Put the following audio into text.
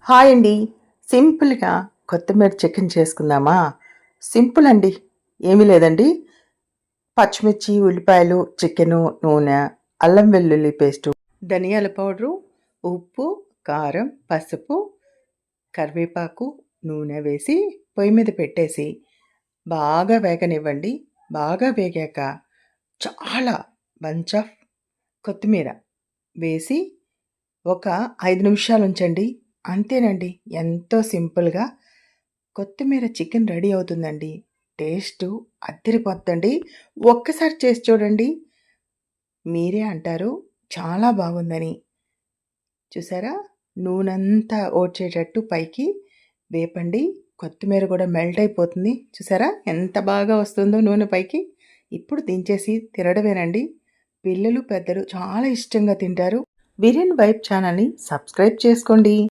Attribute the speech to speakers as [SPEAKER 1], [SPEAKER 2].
[SPEAKER 1] Hi అండి. సింపుల్‌గా కొత్తిమీర చికెన్ చేసుకుందామా? సింపుల్ అండి. ఏమీ లేదండి. పచ్చిమిర్చి, ఉల్లిపాయలు, చికెను, నూనె, అల్లం వెల్లుల్లి పేస్టు, ధనియాల పౌడరు, ఉప్పు, కారం, పసుపు, కరివేపాకు, నూనె వేసి పొయ్యి మీద పెట్టేసి బాగా వేగనివ్వండి. బాగా వేగాక చాలా బంచ్ ఆఫ్ కొత్తిమీర వేసి ఒక 5 నిమిషాలు ఉంచండి. అంతేనండి. ఎంతో సింపుల్‌గా కొత్తిమీర చికెన్ రెడీ అవుతుందండి. టేస్టు అద్దిరిపోద్దండి. ఒక్కసారి చేసి చూడండి. మీరే అంటారు చాలా బాగుందని. చూసారా? నూనంతా ఓడ్చేటట్టు పైకి వేపండి. కొత్తిమీర కూడా మెల్ట్ అయిపోతుంది. చూసారా? ఎంత బాగా వస్తుందో నూనె పైకి. ఇప్పుడు దించేసి తినడమేనండి. పిల్లలు, పెద్దలు చాలా ఇష్టంగా తింటారు. బిర్యానీ వైబ్ ఛానల్‌ని సబ్స్క్రైబ్ చేసుకోండి.